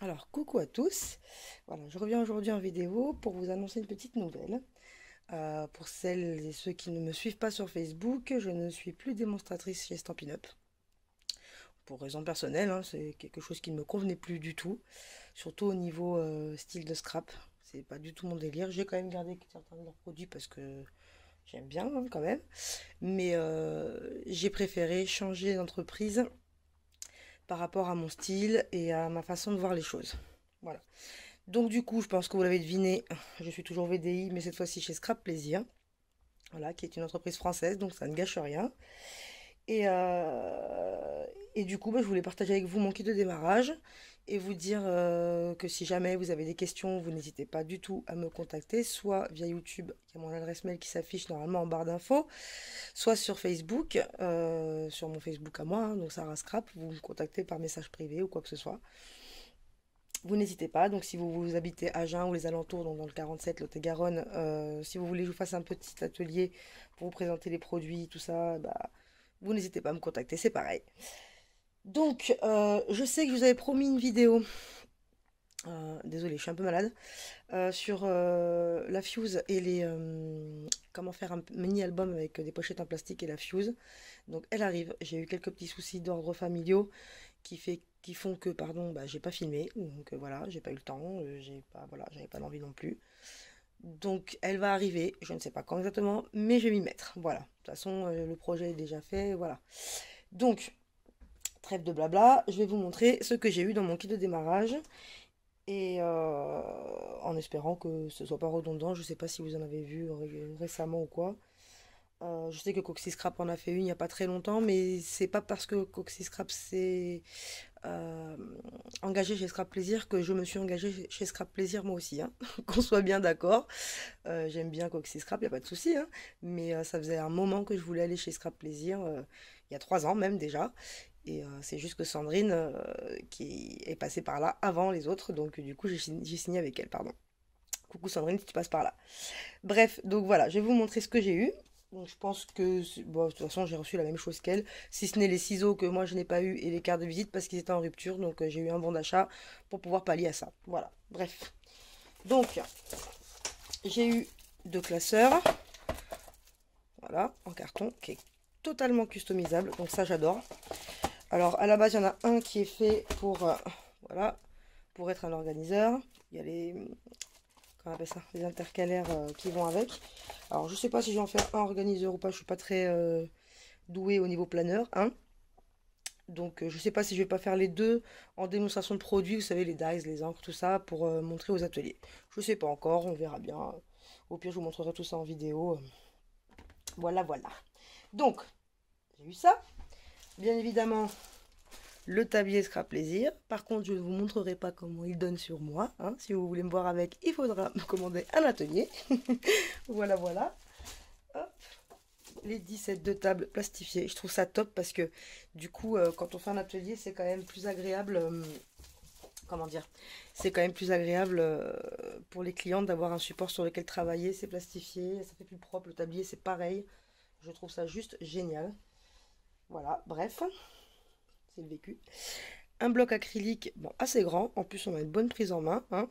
Alors, coucou à tous. Voilà, je reviens aujourd'hui en vidéo pour vous annoncer une petite nouvelle. Pour celles et ceux qui ne me suivent pas sur Facebook, je ne suis plus démonstratrice chez Stampin' Up. Pour raison personnelle, hein, c'est quelque chose qui ne me convenait plus du tout. Surtout au niveau style de scrap. C'est pas du tout mon délire. J'ai quand même gardé certains de leurs produits parce que j'aime bien hein, quand même. Mais j'ai préféré changer d'entreprise par rapport à mon style et à ma façon de voir les choses. Voilà. Donc du coup, je pense que vous l'avez deviné, je suis toujours VDI, mais cette fois-ci chez Scrap Plaisir, voilà, qui est une entreprise française, donc ça ne gâche rien. Et, euh, et du coup, bah, je voulais partager avec vous mon kit de démarrage et vous dire que si jamais vous avez des questions, vous n'hésitez pas du tout à me contacter, soit via YouTube, il y a mon adresse mail qui s'affiche normalement en barre d'infos, soit sur Facebook, sur mon Facebook à moi, hein, donc Sarah Scrap, vous me contactez par message privé ou quoi que ce soit. Vous n'hésitez pas, donc si vous habitez Agen ou les alentours, donc dans le 47, Lot-et-Garonne, si vous voulez que je vous fasse un petit atelier pour vous présenter les produits, tout ça, bah, vous n'hésitez pas à me contacter, c'est pareil. Donc, je sais que je vous avais promis une vidéo, désolée, je suis un peu malade, sur la fuse et comment faire un mini-album avec des pochettes en plastique et la fuse. Donc, elle arrive, j'ai eu quelques petits soucis d'ordre familiaux qui font que pardon bah, j'ai pas filmé donc voilà j'ai pas eu le temps j'ai pas voilà j'avais pas l'envie non plus donc elle va arriver je ne sais pas quand exactement mais je vais m'y mettre voilà de toute façon le projet est déjà fait voilà donc trêve de blabla je vais vous montrer ce que j'ai eu dans mon kit de démarrage et en espérant que ce soit pas redondant je sais pas si vous en avez vu récemment ou quoi. Je sais que Coxy Scrap en a fait une il n'y a pas très longtemps, mais c'est pas parce que Coxy Scrap s'est euh, engagé chez Scrap Plaisir que je me suis engagée chez Scrap Plaisir moi aussi, hein. Qu'on soit bien d'accord. J'aime bien Coxy Scrap, il n'y a pas de souci, hein. Mais ça faisait un moment que je voulais aller chez Scrap Plaisir, il y a 3 ans même déjà. Et c'est juste que Sandrine, qui est passée par là avant les autres, donc du coup j'ai signé avec elle, pardon. Coucou Sandrine, si tu passes par là. Bref, donc voilà, je vais vous montrer ce que j'ai eu. Donc je pense que, bon, de toute façon, j'ai reçu la même chose qu'elle, si ce n'est les ciseaux que moi je n'ai pas eu et les cartes de visite parce qu'ils étaient en rupture. Donc j'ai eu un bon d'achat pour pouvoir pallier à ça. Voilà, bref. Donc j'ai eu 2 classeurs, voilà, en carton, qui est totalement customisable. Donc ça, j'adore. Alors à la base, il y en a un qui est fait pour, voilà, pour être un organiseur. Il y a les, on appelle ça, les intercalaires qui vont avec. Alors je sais pas si je vais en faire un organiseur ou pas, je suis pas très douée au niveau planeur, hein. Donc je sais pas si je vais pas faire les deux en démonstration de produits, vous savez, les dies, les encres, tout ça, pour montrer aux ateliers. Je sais pas encore, on verra bien. Au pire, je vous montrerai tout ça en vidéo. Voilà, voilà. Donc, j'ai eu ça. Bien évidemment, le tablier Scrap Plaisir. Par contre, je ne vous montrerai pas comment il donne sur moi, hein. Si vous voulez me voir avec, il faudra me commander un atelier. Voilà, voilà. Hop, les 17 de table plastifiées. Je trouve ça top parce que du coup, quand on fait un atelier, c'est quand même plus agréable. Comment dire? C'est quand même plus agréable pour les clients d'avoir un support sur lequel travailler. C'est plastifié, ça fait plus propre. Le tablier, c'est pareil. Je trouve ça juste génial. Voilà, bref, c'est le vécu. Un bloc acrylique, bon, assez grand. En plus, on a une bonne prise en main, hein.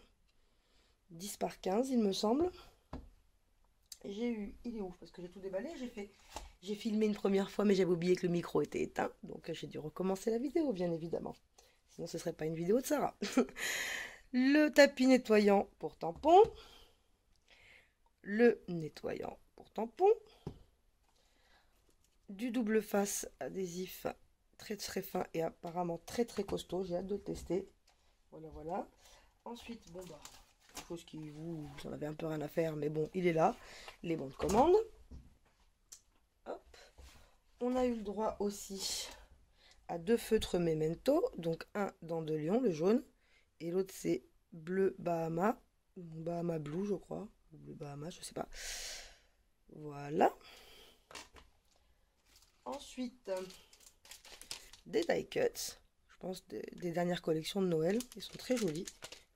10 par 15, il me semble. J'ai eu, il est où? Parce que j'ai tout déballé, j'ai filmé une première fois, mais j'avais oublié que le micro était éteint, donc j'ai dû recommencer la vidéo, bien évidemment. Sinon, ce serait pas une vidéo de Sarah. Le tapis nettoyant pour tampon, le nettoyant pour tampon, du double face adhésif très très fin et apparemment très très costaud. J'ai hâte de le tester. Voilà, voilà. Ensuite, bon bah, chose qui vous en avez un peu rien à faire, mais bon, il est là. Les bons de commande. Hop. On a eu le droit aussi à 2 feutres Memento, donc un dent de lion, le jaune, et l'autre c'est bleu Bahama, Bahama Blue je crois, ou bleu Bahama, je sais pas. Voilà. Ensuite, des die cuts, je pense des dernières collections de Noël, ils sont très jolis,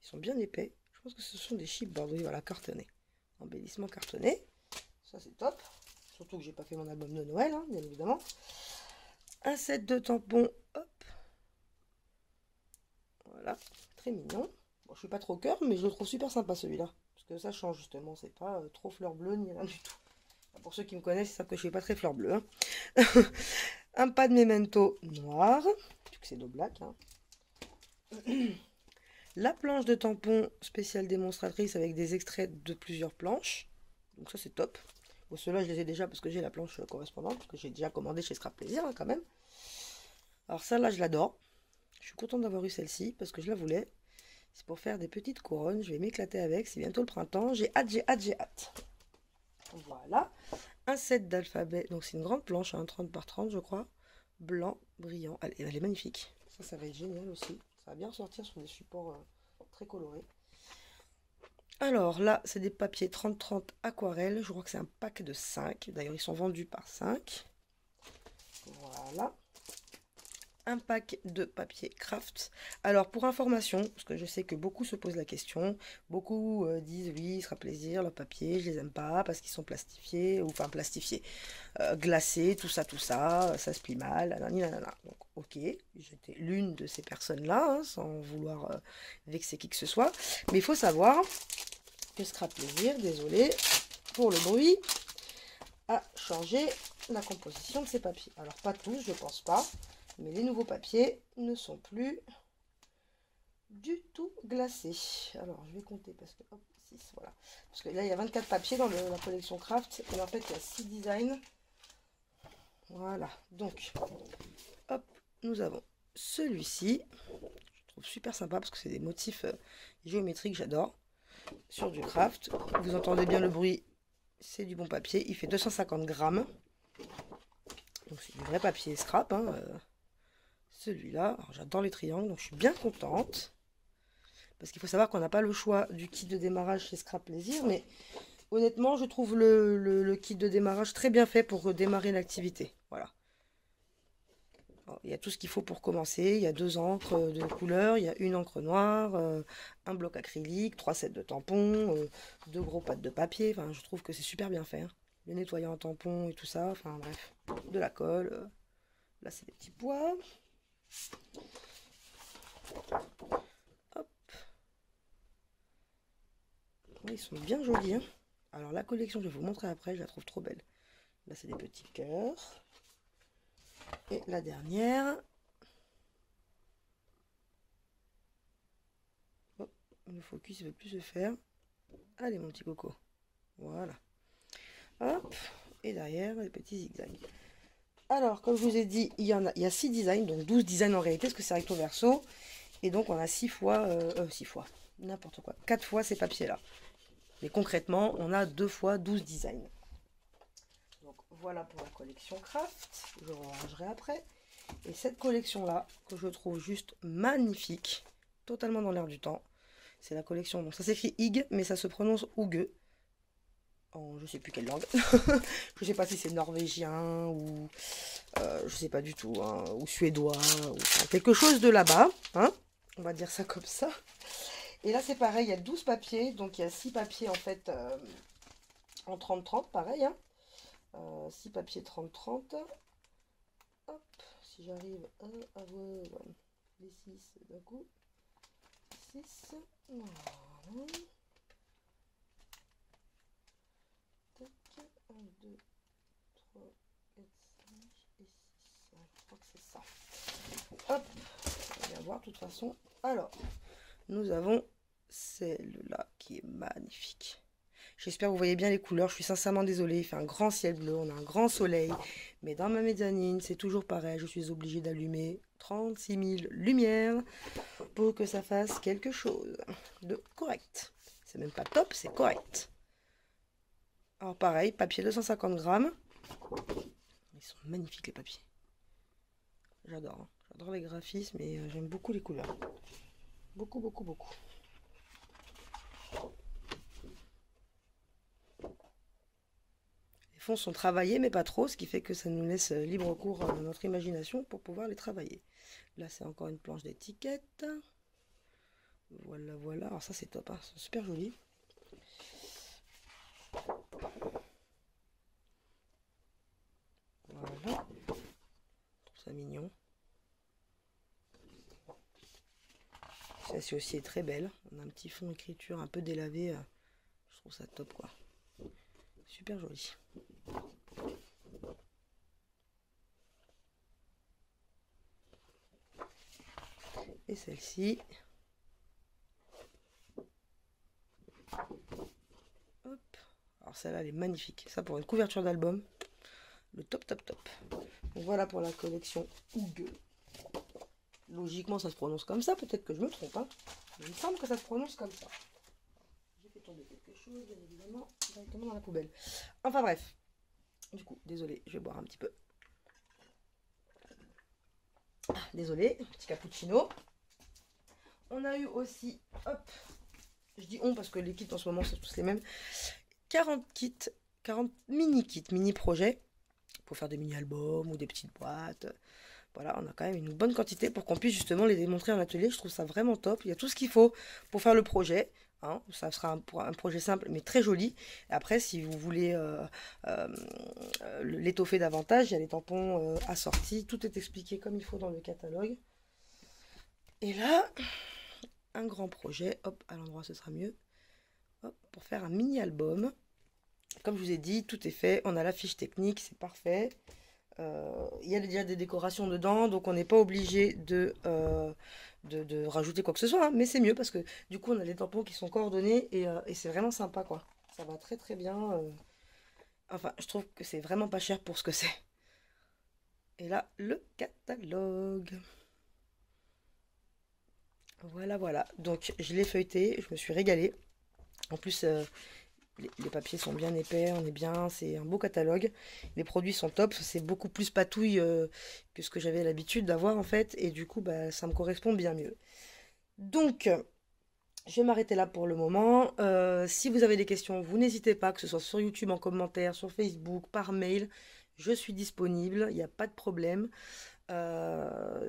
ils sont bien épais. Je pense que ce sont des chipboards, oui voilà, cartonnés, embellissement cartonné, ça c'est top. Surtout que j'ai pas fait mon album de Noël, hein, bien évidemment. Un set de tampons, hop, voilà, Très mignon. Bon, je suis pas trop cœur, mais je le trouve super sympa celui-là. Parce que ça change justement, c'est pas trop fleur bleue ni rien du tout. Pour ceux qui me connaissent, ils savent que je suis pas très fleur bleue. Hein. Un pas de memento noir, vu que c'est No Black. Hein. La planche de tampon spéciale démonstratrice avec des extraits de plusieurs planches. Donc ça c'est top. Bon, ceux-là je les ai déjà parce que j'ai la planche correspondante, parce que j'ai déjà commandé chez Scrap Plaisir hein, quand même. Alors celle-là je l'adore. Je suis contente d'avoir eu celle-ci parce que je la voulais. C'est pour faire des petites couronnes. Je vais m'éclater avec. C'est bientôt le printemps. J'ai hâte, j'ai hâte, j'ai hâte. Voilà. Un set d'alphabet. Donc c'est une grande planche, hein, 30 par 30 je crois. Blanc, brillant. Elle est magnifique. Ça va être génial aussi. Ça va bien sortir sur des supports très colorés. Alors là, c'est des papiers 30-30 aquarelle. Je crois que c'est un pack de 5. D'ailleurs, ils sont vendus par 5. Voilà. Un pack de papier craft. Alors pour information, parce que je sais que beaucoup se posent la question, beaucoup disent oui, il sera plaisir, le papier, je les aime pas parce qu'ils sont plastifiés, ou enfin plastifiés, glacés, tout ça, ça se plie mal, nanana. Donc ok, j'étais l'une de ces personnes-là, hein, sans vouloir vexer qui que ce soit, mais il faut savoir que Scrap Plaisir, désolé pour le bruit, a changé la composition de ces papiers. Alors pas tous, je pense pas. Mais les nouveaux papiers ne sont plus du tout glacés. Alors, je vais compter parce que... Hop, 6, voilà. Parce que là, il y a 24 papiers dans la collection Craft. Et en fait, il y a 6 designs. Voilà. Donc, hop, nous avons celui-ci. Je trouve super sympa parce que c'est des motifs géométriques, j'adore. Sur du Craft. Vous entendez bien le bruit. C'est du bon papier. Il fait 250 grammes. Donc, c'est du vrai papier scrap, hein, celui-là, j'adore les triangles, donc je suis bien contente. Parce qu'il faut savoir qu'on n'a pas le choix du kit de démarrage chez Scrap Plaisir, mais honnêtement, je trouve le kit de démarrage très bien fait pour démarrer l'activité. Voilà. Alors, il y a tout ce qu'il faut pour commencer. Il y a 2 encres de couleur, il y a une encre noire, un bloc acrylique, 3 sets de tampons, 2 gros pattes de papier. Enfin, je trouve que c'est super bien fait. Hein. Le nettoyant à tampons et tout ça. Enfin bref, de la colle. Là, c'est des petits pois. Hop. Oui, ils sont bien jolis. Hein. Alors la collection, je vais vous montrer après, je la trouve trop belle. Là, c'est des petits cœurs. Et la dernière. Oh, le focus ne veut plus se faire. Allez, mon petit coco. Voilà. Hop. Et derrière, les petits zigzags. Alors, comme je vous ai dit, il y a 6 designs, donc 12 designs en réalité, parce que c'est recto verso. Et donc, on a 6 fois, n'importe quoi, 4 fois ces papiers-là. Mais concrètement, on a 2 fois 12 designs. Donc, voilà pour la collection Craft. Je rangerai après. Et cette collection-là, que je trouve juste magnifique, totalement dans l'air du temps, c'est la collection. Donc, ça s'écrit Hig, mais ça se prononce Hougue. En je sais plus quelle langue. Je sais pas si c'est norvégien ou je sais pas du tout, hein, ou suédois, ou enfin, quelque chose de là-bas, hein, on va dire ça comme ça. Et là c'est pareil, il y a 12 papiers, donc il y a 6 papiers en fait en 30-30, pareil, hein. 6 papiers 30-30. Hop, si j'arrive à avoir les 6 d'un coup. 6, voilà. 1, 2, 3, 4, 5 et 6. Je crois que c'est ça. Hop, on va bien voir de toute façon. Alors, nous avons celle-là qui est magnifique. J'espère que vous voyez bien les couleurs. Je suis sincèrement désolée. Il fait un grand ciel bleu, on a un grand soleil. Mais dans ma mezzanine, c'est toujours pareil. Je suis obligée d'allumer 36 000 lumières pour que ça fasse quelque chose de correct. C'est même pas top, c'est correct. Alors pareil, papier 250 grammes. Ils sont magnifiques les papiers. J'adore. Hein. J'adore les graphismes et j'aime beaucoup les couleurs. Beaucoup, beaucoup, beaucoup. Les fonds sont travaillés mais pas trop, ce qui fait que ça nous laisse libre cours à notre imagination pour pouvoir les travailler. Là c'est encore une planche d'étiquette. Voilà, voilà. Alors ça c'est top, hein. C'est super joli. Voilà. Je trouve ça mignon. Celle-ci aussi est très belle. On a un petit fond écriture un peu délavé. Je trouve ça top, quoi. Super joli. Et celle-ci. Hop. Alors celle-là, elle est magnifique. Ça, pour une couverture d'album, le top, top, top. Donc voilà pour la collection Hugh. Logiquement, ça se prononce comme ça. Peut-être que je me trompe, hein. Il me semble que ça se prononce comme ça. J'ai fait tomber quelque chose, bien évidemment, directement dans la poubelle. Enfin bref. Du coup, désolé, je vais boire un petit peu. Ah, désolé, petit cappuccino. On a eu aussi, hop, je dis on parce que les kits en ce moment, c'est tous les mêmes. 40 kits, 40 mini-kits, mini-projets pour faire des mini-albums ou des petites boîtes. Voilà, on a quand même une bonne quantité pour qu'on puisse justement les démontrer en atelier. Je trouve ça vraiment top. Il y a tout ce qu'il faut pour faire le projet. Hein. Ça sera un projet simple mais très joli. Et après, si vous voulez l'étoffer davantage, il y a les tampons assortis. Tout est expliqué comme il faut dans le catalogue. Et là, un grand projet. Hop, à l'endroit, ce sera mieux. Hop, pour faire un mini-album. Comme je vous ai dit, tout est fait. On a la fiche technique, c'est parfait. Il y a déjà des décorations dedans, donc on n'est pas obligé de rajouter quoi que ce soit, hein, mais c'est mieux parce que du coup on a les tampons qui sont coordonnés et c'est vraiment sympa, quoi. Ça va très très bien. Enfin, je trouve que c'est vraiment pas cher pour ce que c'est. Et là, le catalogue. Voilà, voilà. Donc je l'ai feuilleté, je me suis régalée. En plus, les papiers sont bien épais, on est bien, c'est un beau catalogue. Les produits sont top, c'est beaucoup plus patouille que ce que j'avais l'habitude d'avoir en fait. Et du coup, bah, ça me correspond bien mieux. Donc, je vais m'arrêter là pour le moment. Si vous avez des questions, vous n'hésitez pas, que ce soit sur YouTube en commentaire, sur Facebook, par mail. Je suis disponible, il n'y a pas de problème.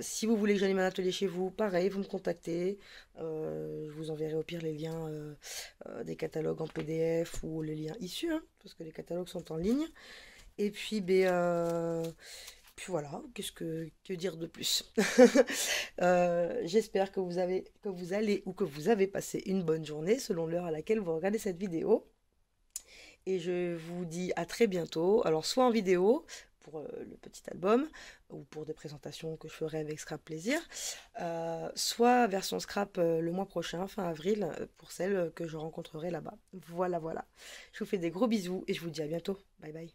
Si vous voulez que j'anime un atelier chez vous, pareil, vous me contactez. Je vous enverrai au pire les liens des catalogues en PDF ou les liens issus, hein, parce que les catalogues sont en ligne. Et puis, puis voilà, que dire de plus. J'espère que vous allez ou que vous avez passé une bonne journée selon l'heure à laquelle vous regardez cette vidéo. Et je vous dis à très bientôt. Alors, soit en vidéo pour le petit album ou pour des présentations que je ferai avec Scrap Plaisir, soit version Scrap le mois prochain, fin avril, pour celles que je rencontrerai là-bas. Voilà, voilà. Je vous fais des gros bisous et je vous dis à bientôt. Bye bye.